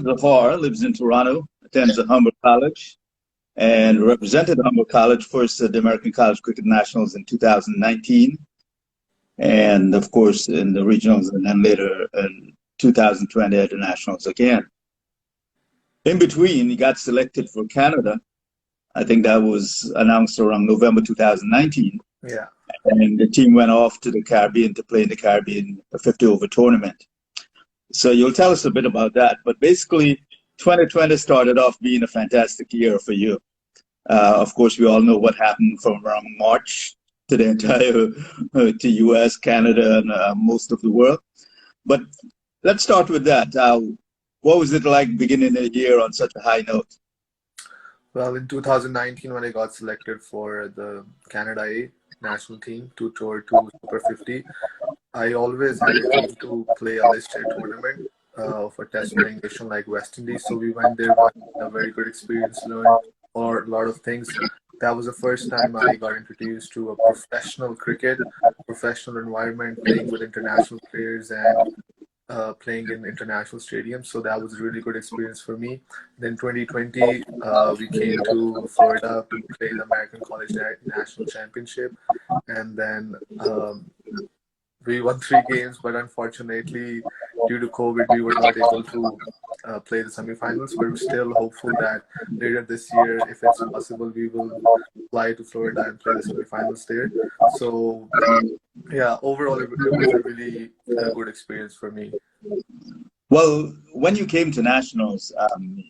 Zafar lives in Toronto, attends the Humber College, and represented Humber College first at the American College Cricket Nationals in 2019, and of course in the regionals, and then later in 2020 at the Nationals again. In between, he got selected for Canada. I think that was announced around November 2019. Yeah. And the team went off to the Caribbean to play in the Caribbean 50-over tournament. So you'll tell us a bit about that. But basically, 2020 started off being a fantastic year for you. Of course, we all know what happened from around March to the entire to US, Canada, and most of the world. But let's start with that. What was it like beginning the year on such a high note? Well, in 2019, when I got selected for the Canada A national team to tour to Super 50, I always had a dream to play a listed tournament for test playing nation like West Indies. So we went there, got a very good experience, learned a lot of things. That was the first time I got introduced to a professional cricket, professional environment, playing with international players and playing in international stadiums. So that was a really good experience for me. Then 2020, we came to Florida to play the American College National Championship. And then we won 3 games, but unfortunately, due to COVID, we were not able to play the semifinals. We're still hopeful that later this year, if it's possible, we will fly to Florida and play the semifinals there. So, yeah, overall, it was a really good experience for me. Well, when you came to nationals,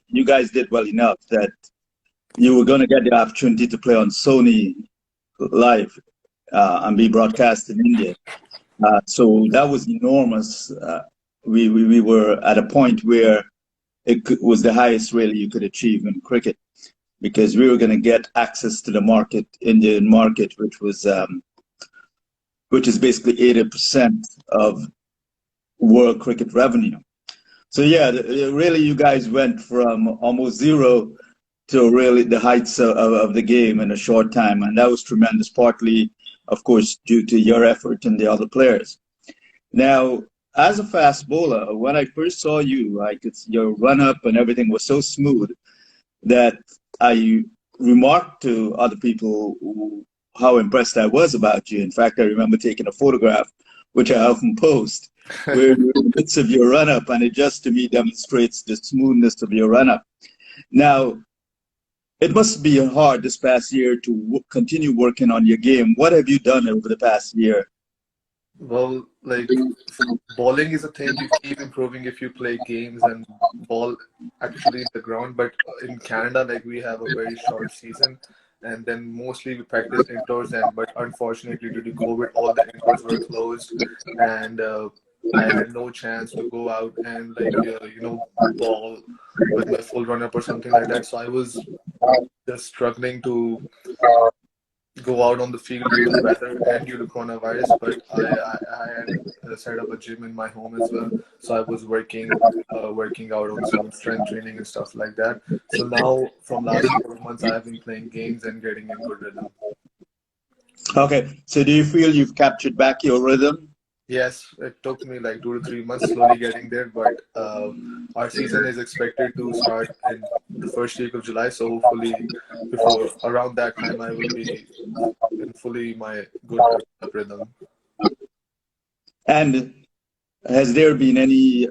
you guys did well enough that you were going to get the opportunity to play on Sony live and be broadcast in India. So that was enormous. We were at a point where it was the highest really you could achieve in cricket, because we were going to get access to the market, Indian market, which is basically 80% of world cricket revenue. So yeah, really you guys went from almost zero to really the heights of the game in a short time, and that was tremendous, partly of course due to your effort and the other players. Now, as a fast bowler, when I first saw you, your run-up and everything was so smooth that I remarked to other people how impressed I was about you. In fact, I remember taking a photograph, which I often post, where you're in the midst of your run-up, and it just to me demonstrates the smoothness of your run-up. Now, it must be hard this past year to continue working on your game. What have you done over the past year? Well, like, bowling is a thing you keep improving if you play games and ball actually in the ground. But in Canada, like, we have a very short season, and then mostly we practice indoors. But unfortunately, due to COVID, all the indoors were closed, and I had no chance to go out and ball with my full run-up or something like that. So I was just struggling to go out on the field due to weather and due to coronavirus, but I had set up a gym in my home as well, so I was working out on some strength training and stuff like that. So now, from last 4 months, I have been playing games and getting in good rhythm. Okay, so do you feel you've captured back your rhythm? Yes, it took me like 2 to 3 months slowly getting there, but our season is expected to start in the first week of July, so hopefully before around that time I will be in fully my good rhythm. And has there been any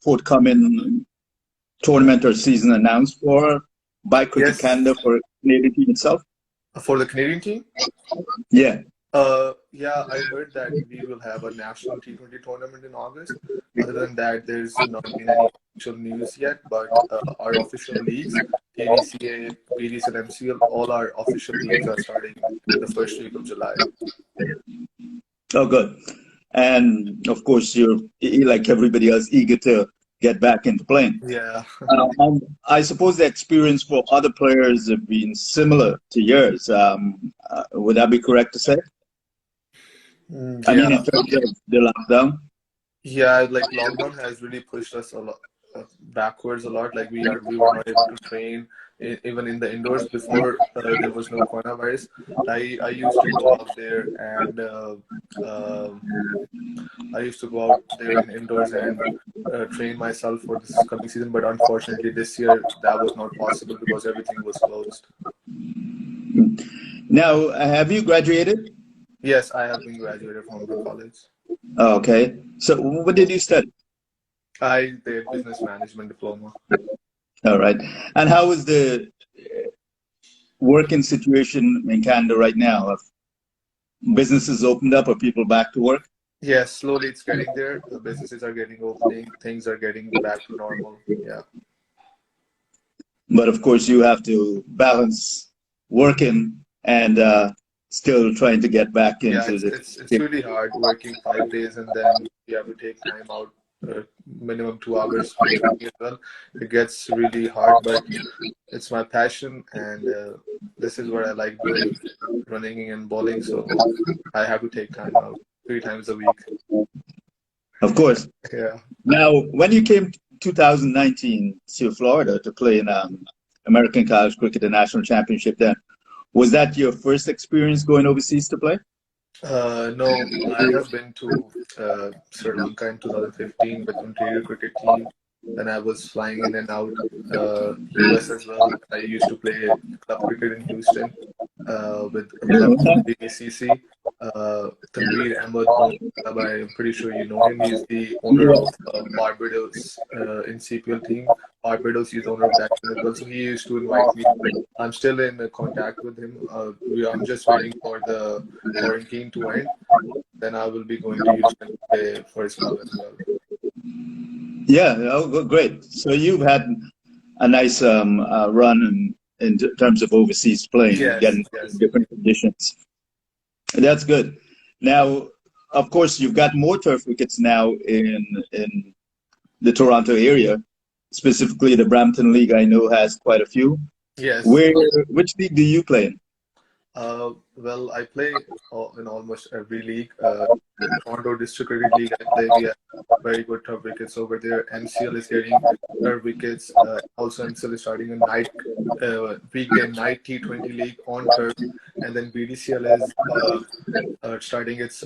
forthcoming tournament or season announced by Cricket Canada for Canadian team itself? For the Canadian team? Yeah. Yeah, I heard that we will have a national T20 tournament in August. Other than that, there's not been any official news yet, but our official leagues, ADCA, BDCL, MCL, all our official leagues are starting in the first week of July. Oh, good. And of course, you're, like everybody else, eager to get back into playing. Yeah. I suppose the experience for other players have been similar to yours. Would that be correct to say? Yeah. I mean, in terms of the lockdown? Yeah, like lockdown has really pushed us a backwards a lot. Like we were not able to train even in the indoors before there was no coronavirus. I used to go out there and uh, I used to go out there in indoors and train myself for this coming season. But unfortunately, this year that was not possible because everything was closed. Now, have you graduated? Yes, I have been graduated from Humber College. Oh, okay. So, what did you study? I did business management diploma. All right. And how is the working situation in Canada right now? Have businesses opened up? Are people back to work? Yes, slowly it's getting there. The businesses are getting opening. Things are getting back to normal. Yeah. But of course, you have to balance working and still trying to get back Yeah, into it's really hard working 5 days and then you have to take time out, minimum 2 hours for training as well. It gets really hard, but it's my passion and this is what I like doing, running and bowling. So I have to take time out 3 times a week. Of course. Yeah. Now, when you came 2019 to Florida to play in American College Cricket, the national championship, then was that your first experience going overseas to play? No, I have been to Sri Lanka in 2015 with Ontario cricket team. Then I was flying in and out US as well. I used to play club cricket in Houston with a BCC. Tanveer Ahmed owns the club. I'm pretty sure you know him. He's the owner Yeah. of Barbados in CPL team. Barbados is owner of that team as well. So he used to invite me. I'm still in contact with him. I'm just waiting for the quarantine to end. Then I will be going to Houston to play for his club as well. Yeah, oh, great. So you've had a nice run in terms of overseas playing, Yes, getting yes. different conditions. That's good. Now, of course, you've got more turf wickets now in the Toronto area, specifically the Brampton League. I know has quite a few. Yes. Where, which league do you play in? Well, I play in almost every league. Toronto District Cricket League, I play. We have very good turf wickets over there. MCL is getting turf wickets. Also, MCL is starting a weekday night T20 league on turf. And then BDCL is starting its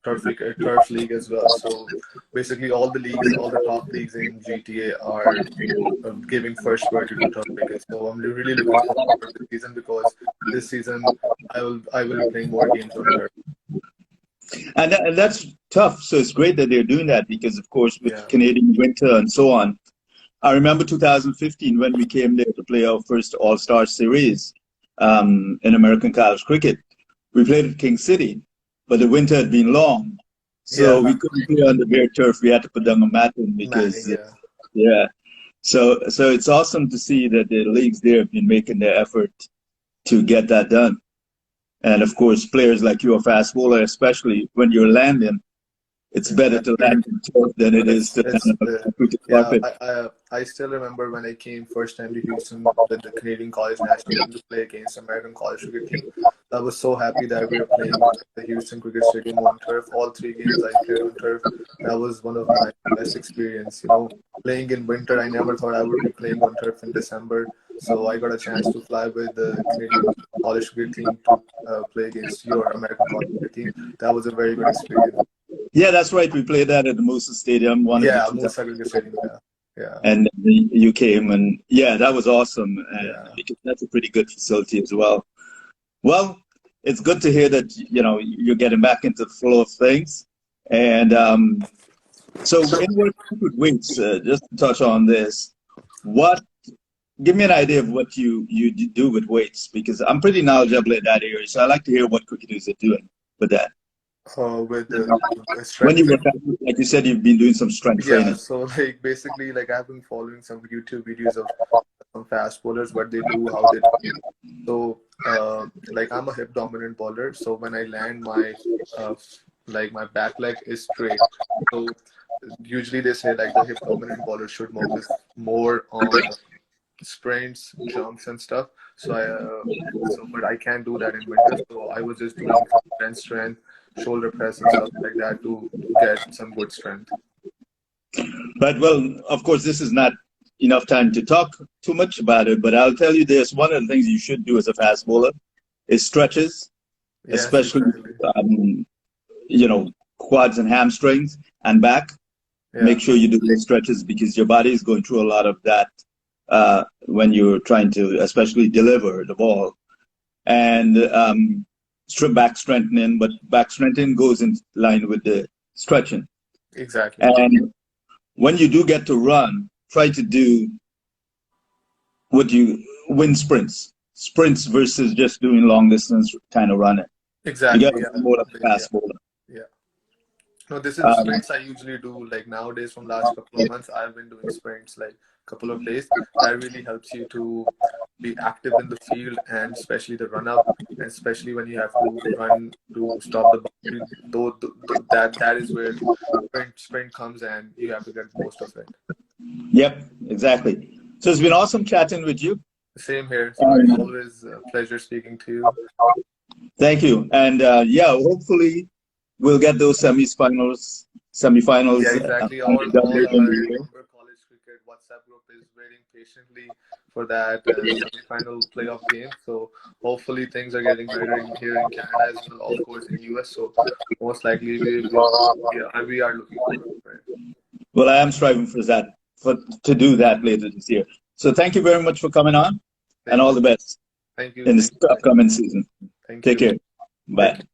turf league as well. So basically, all the leagues, all the top leagues in GTA are giving first priority to turf wickets. So I'm really looking forward to this season because this season I will be playing more games on turf. And that's tough. So it's great that they're doing that because, of course, with Yeah. Canadian winter and so on. I remember 2015 when we came there to play our first All-Star series in American college cricket. We played at King City, but the winter had been long, so Yeah. we couldn't play on the bare turf. We had to put down a mat in Manning, because, yeah. yeah. So it's awesome to see that the leagues there have been making their effort to get that done. And of course, players like you, a fast bowler, especially when you're landing, it's better to Exactly. land in turf than it is to land It's on a cricket yeah. carpet. I still remember when I came first time to Houston with the Canadian College national team to play against American College cricket team. I was so happy that we were playing the Houston Cricket Stadium on turf. All 3 games I played on turf. That was one of my best experience. You know, playing in winter. I never thought I would be playing on turf in December. So I got a chance to fly with the Canadian College cricket team to play against your American College cricket team. That was a very good experience. Yeah, that's right. We played that at the Moses Stadium, one of the Yeah, two times. Musa Cricket Stadium. Yeah, yeah, And you came, and yeah, that was awesome. And yeah. because that's a pretty good facility as well. Well, it's good to hear that you're getting back into the flow of things. And so, in working with weights, just to touch on this, what? Give me an idea of what you do with weights because I'm pretty knowledgeable in that area. So I like to hear what cricketers are doing with that. With the When strength you work training. out, like you said, you've been doing some strength Yeah, training. so like basically like I've been following some YouTube videos of some fast bowlers, what they do, how they train. So like I'm a hip dominant bowler, so when I land uh, my back leg is straight. So usually they say like the hip dominant bowler should focus more on sprints, jumps and stuff. So but I can't do that in winter. So I was just doing strength, shoulder press and stuff like that to get some good strength. But well, of course, this is not enough time to talk too much about it. But I'll tell you this: one of the things you should do as a fast bowler is stretches, Yes, especially exactly. um, quads and hamstrings and back. Yeah, Make sure you do those stretches because your body is going through a lot of that when you're trying to, especially deliver the ball. And strip back strengthening, but back strengthening goes in line with the stretching. exactly. And when you do get to run, try to do what you win sprints versus just doing long distance kind of running. You got Exactly. to Yeah. be more of a Yeah. fast bowler. Yeah. No, this is Um, sprints I usually do. Like nowadays, from last couple of months, I've been doing sprints like couple of days. That really helps you to be active in the field, and especially the run up, and especially when you have to run to stop the boundary. Though that is where sprint comes, and you have to get most of it. yep, exactly. So it's been awesome chatting with you. Same here, Sai. Um, Always a pleasure speaking to you. Thank you. And yeah, hopefully we'll get those Yeah, semifinals exactly. under All in our the year. Humber College Cricket WhatsApp group is waiting patiently for that semi-final playoff game. So hopefully things are getting better here in Canada as well. Of course, in US. So most likely we are looking forward for it. Well, I am striving for that, to do that later this year. So thank you very much for coming on, and Thank all you. the best Thank you. in this Thank you. upcoming season. Thank Take you. care. Take Bye. care.